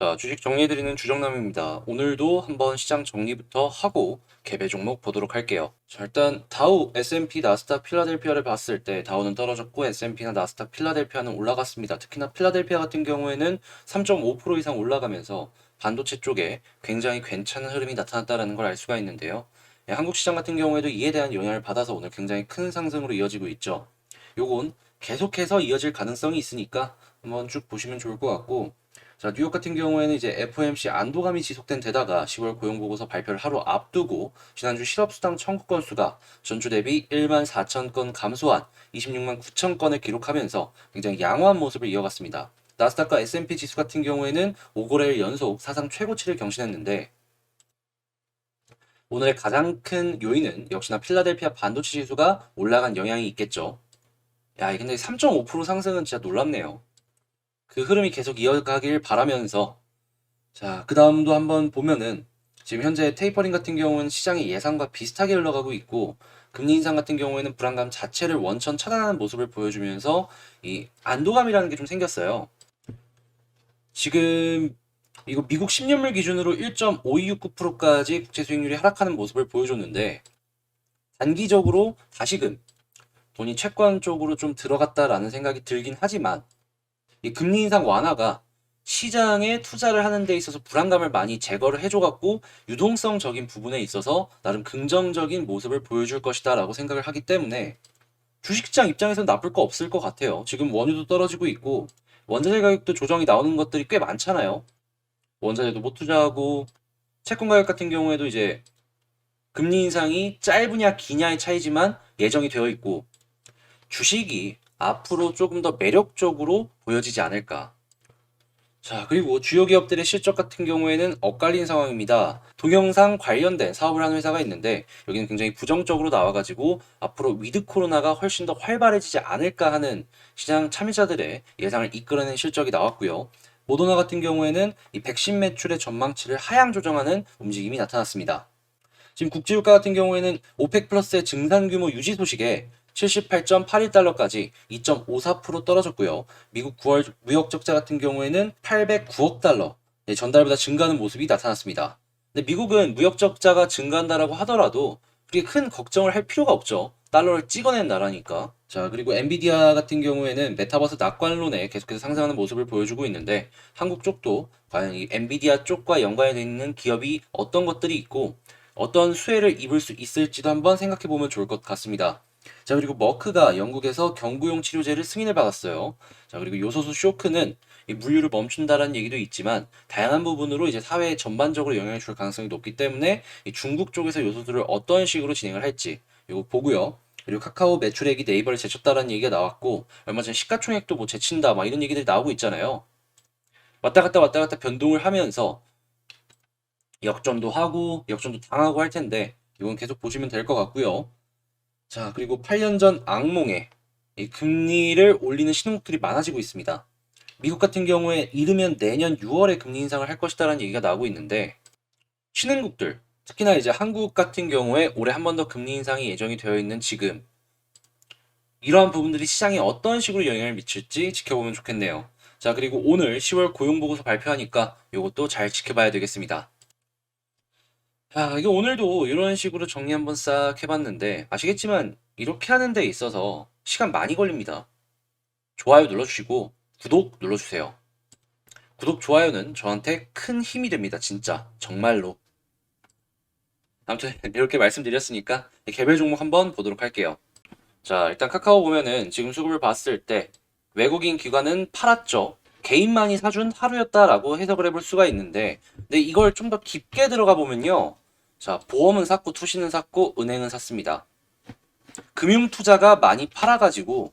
자, 주식 정리해드리는 주정남입니다. 오늘도 한번 시장 정리부터 하고 개별 종목 보도록 할게요. 자, 일단 다우, S&P, 나스닥, 필라델피아를 봤을 때 다우는 떨어졌고 S&P나 나스닥, 필라델피아는 올라갔습니다. 특히나 필라델피아 같은 경우에는 3.5% 이상 올라가면서 반도체 쪽에 굉장히 괜찮은 흐름이 나타났다는 걸 알 수가 있는데요. 예, 한국 시장 같은 경우에도 이에 대한 영향을 받아서 오늘 굉장히 큰 상승으로 이어지고 있죠. 요건 계속해서 이어질 가능성이 있으니까 한번 쭉 보시면 좋을 것 같고, 자, 뉴욕 같은 경우에는 이제 FOMC 안도감이 지속된 데다가 10월 고용보고서 발표를 하루 앞두고 지난주 실업수당 청구 건수가 전주 대비 1만 4천 건 감소한 26만 9천 건을 기록하면서 굉장히 양호한 모습을 이어갔습니다. 나스닥과 S&P 지수 같은 경우에는 5거래일 연속 사상 최고치를 경신했는데, 오늘의 가장 큰 요인은 역시나 필라델피아 반도체 지수가 올라간 영향이 있겠죠. 야, 근데 3.5% 상승은 진짜 놀랍네요. 그 흐름이 계속 이어가길 바라면서, 자, 그 다음도 한번 보면은 지금 현재 테이퍼링 같은 경우는 시장의 예상과 비슷하게 흘러가고 있고, 금리 인상 같은 경우에는 불안감 자체를 원천 차단하는 모습을 보여주면서 이 안도감이라는 게 좀 생겼어요. 지금 이거 미국 10년물 기준으로 1.5269%까지 국채 수익률이 하락하는 모습을 보여줬는데, 단기적으로 다시금 돈이 채권 쪽으로 좀 들어갔다라는 생각이 들긴 하지만, 이 금리 인상 완화가 시장에 투자를 하는 데 있어서 불안감을 많이 제거를 해줘갖고 유동성적인 부분에 있어서 나름 긍정적인 모습을 보여줄 것이다 라고 생각을 하기 때문에 주식시장 입장에서는 나쁠 거 없을 것 같아요. 지금 원유도 떨어지고 있고 원자재 가격도 조정이 나오는 것들이 꽤 많잖아요. 원자재도 못 투자하고 채권 가격 같은 경우에도 이제 금리 인상이 짧으냐 기냐의 차이지만 예정이 되어 있고, 주식이 앞으로 조금 더 매력적으로 보여지지 않을까. 자, 그리고 주요 기업들의 실적 같은 경우에는 엇갈린 상황입니다. 동영상 관련된 사업을 하는 회사가 있는데 여기는 굉장히 부정적으로 나와가지고 앞으로 위드 코로나가 훨씬 더 활발해지지 않을까 하는 시장 참여자들의 예상을 이끌어낸 실적이 나왔고요. 모더나 같은 경우에는 이 백신 매출의 전망치를 하향 조정하는 움직임이 나타났습니다. 지금 국제유가 같은 경우에는 오펙 플러스의 증산 규모 유지 소식에 78.81달러까지 2.54% 떨어졌고요. 미국 9월 무역 적자 같은 경우에는 809억 달러, 전달보다 증가하는 모습이 나타났습니다. 근데 미국은 무역 적자가 증가한다라고 하더라도 그렇게 큰 걱정을 할 필요가 없죠. 달러를 찍어낸 나라니까. 자, 그리고 엔비디아 같은 경우에는 메타버스 낙관론에 계속해서 상승하는 모습을 보여주고 있는데, 한국 쪽도 과연 이 엔비디아 쪽과 연관이 있는 기업이 어떤 것들이 있고 어떤 수혜를 입을 수 있을지도 한번 생각해 보면 좋을 것 같습니다. 자, 그리고 머크가 영국에서 경구용 치료제를 승인을 받았어요. 자, 그리고 요소수 쇼크는 이 물류를 멈춘다라는 얘기도 있지만 다양한 부분으로 이제 사회에 전반적으로 영향을 줄 가능성이 높기 때문에 이 중국 쪽에서 요소수를 어떤 식으로 진행을 할지 이거 보고요. 그리고 카카오 매출액이 네이버를 제쳤다라는 얘기가 나왔고, 얼마 전에 시가총액도 뭐 제친다 막 이런 얘기들이 나오고 있잖아요. 왔다 갔다 변동을 하면서 역전도 하고 역전도 당하고 할 텐데 이건 계속 보시면 될 것 같고요. 자, 그리고 8년 전 악몽에 이 금리를 올리는 신흥국들이 많아지고 있습니다. 미국 같은 경우에 이르면 내년 6월에 금리 인상을 할 것이다라는 얘기가 나오고 있는데, 신흥국들, 특히나 이제 한국 같은 경우에 올해 한 번 더 금리 인상이 예정이 되어 있는 지금, 이러한 부분들이 시장에 어떤 식으로 영향을 미칠지 지켜보면 좋겠네요. 자, 그리고 오늘 10월 고용보고서 발표하니까 이것도 잘 지켜봐야 되겠습니다. 자, 이게 오늘도 이런 식으로 정리 한번 싹 해봤는데, 아시겠지만 이렇게 하는 데 있어서 시간 많이 걸립니다. 좋아요 눌러주시고 구독 눌러주세요. 구독, 좋아요는 저한테 큰 힘이 됩니다. 진짜 정말로. 아무튼 이렇게 말씀드렸으니까 개별 종목 한번 보도록 할게요. 자, 일단 카카오 보면은 지금 수급을 봤을 때 외국인 기관은 팔았죠. 개인만이 사준 하루였다라고 해석을 해볼 수가 있는데, 근데 이걸 좀 더 깊게 들어가 보면요. 자, 보험은 샀고 투신은 샀고 은행은 샀습니다. 금융투자가 많이 팔아가지고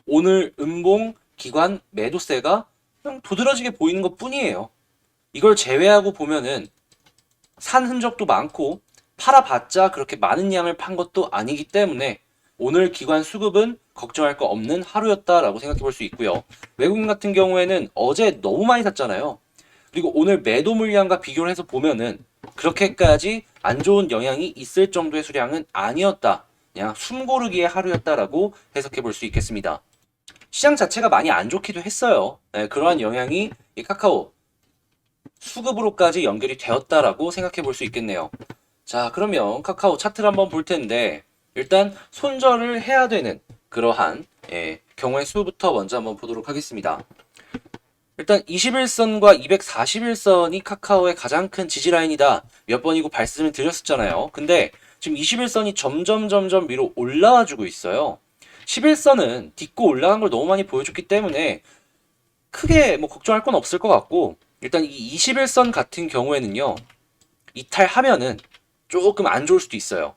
오늘 은봉 기관 매도세가 그냥 도드라지게 보이는 것 뿐이에요. 이걸 제외하고 보면은 산 흔적도 많고 팔아봤자 그렇게 많은 양을 판 것도 아니기 때문에 오늘 기관 수급은 걱정할 거 없는 하루였다라고 생각해 볼 수 있고요. 외국인 같은 경우에는 어제 너무 많이 샀잖아요. 그리고 오늘 매도 물량과 비교를 해서 보면은 그렇게까지 안 좋은 영향이 있을 정도의 수량은 아니었다. 그냥 숨고르기의 하루였다라고 해석해 볼 수 있겠습니다. 시장 자체가 많이 안 좋기도 했어요. 네, 그러한 영향이 이 카카오 수급으로까지 연결이 되었다라고 생각해 볼 수 있겠네요. 자, 그러면 카카오 차트를 한번 볼 텐데 일단 손절을 해야 되는 그러한 경우의 수부터 먼저 한번 보도록 하겠습니다. 일단 21선과 241선이 카카오의 가장 큰 지지라인이다. 몇 번이고 말씀을 드렸었잖아요. 근데 지금 21선이 점점 위로 올라와 주고 있어요. 11선은 딛고 올라간 걸 너무 많이 보여줬기 때문에 크게 뭐 걱정할 건 없을 것 같고, 일단 이 21선 같은 경우에는요, 이탈하면은 조금 안 좋을 수도 있어요.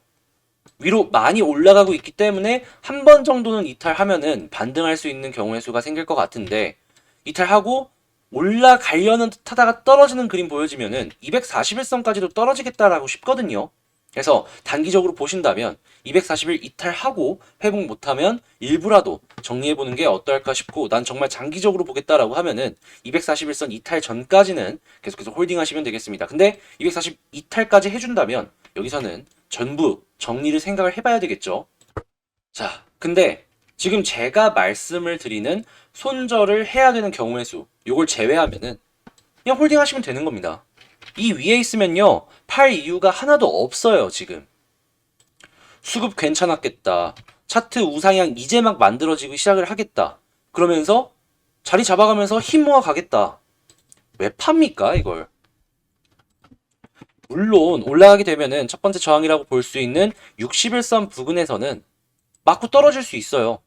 위로 많이 올라가고 있기 때문에 한 번 정도는 이탈하면은 반등할 수 있는 경우의 수가 생길 것 같은데, 이탈하고 올라가려는 듯 하다가 떨어지는 그림 보여지면은 241선까지도 떨어지겠다라고 싶거든요. 그래서 단기적으로 보신다면 241 이탈하고 회복 못하면 일부라도 정리해보는 게 어떨까 싶고, 난 정말 장기적으로 보겠다라고 하면은 241선 이탈 전까지는 계속해서 홀딩하시면 되겠습니다. 근데 240 이탈까지 해준다면 여기서는 전부 정리를 생각을 해봐야 되겠죠. 자, 근데 지금 제가 말씀을 드리는 손절을 해야 되는 경우의 수, 요걸 제외하면은 그냥 홀딩 하시면 되는 겁니다. 이 위에 있으면요, 팔 이유가 하나도 없어요, 지금. 수급 괜찮았겠다. 차트 우상향 이제 막 만들어지고 시작을 하겠다. 그러면서 자리 잡아가면서 힘 모아 가겠다. 왜 팝니까, 이걸? 물론 올라가게 되면은 첫 번째 저항이라고 볼 수 있는 61선 부근에서는 맞고 떨어질 수 있어요.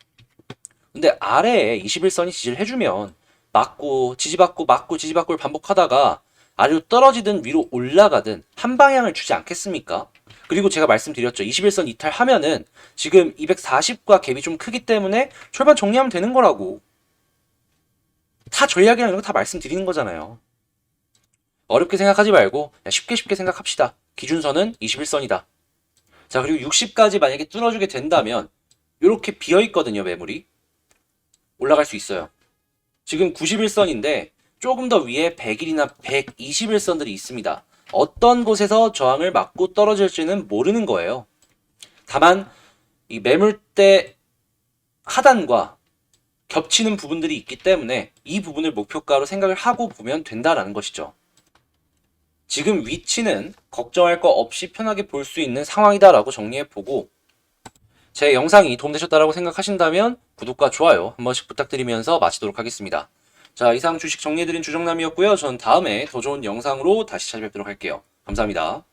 근데 아래에 21선이 지지를 해주면 맞고 지지받고 맞고 지지받고를 반복하다가 아래로 떨어지든 위로 올라가든 한 방향을 주지 않겠습니까? 그리고 제가 말씀드렸죠. 21선 이탈하면은 지금 240과 갭이 좀 크기 때문에 절반 정리하면 되는 거라고. 다 전략이랑 이런 거 다 말씀드리는 거잖아요. 어렵게 생각하지 말고 그냥 쉽게 생각합시다. 기준선은 21선이다. 자, 그리고 60까지 만약에 뚫어주게 된다면 이렇게 비어있거든요, 매물이. 올라갈 수 있어요. 지금 91선인데 조금 더 위에 100일이나 121선들이 있습니다. 어떤 곳에서 저항을 맞고 떨어질지는 모르는 거예요. 다만 이 매물대 하단과 겹치는 부분들이 있기 때문에 이 부분을 목표가로 생각을 하고 보면 된다라는 것이죠. 지금 위치는 걱정할 거 없이 편하게 볼 수 있는 상황이다라고 정리해보고, 제 영상이 도움되셨다라고 생각하신다면 구독과 좋아요 한 번씩 부탁드리면서 마치도록 하겠습니다. 자, 이상 주식 정리해드린 주정남이었고요. 전 다음에 더 좋은 영상으로 다시 찾아뵙도록 할게요. 감사합니다.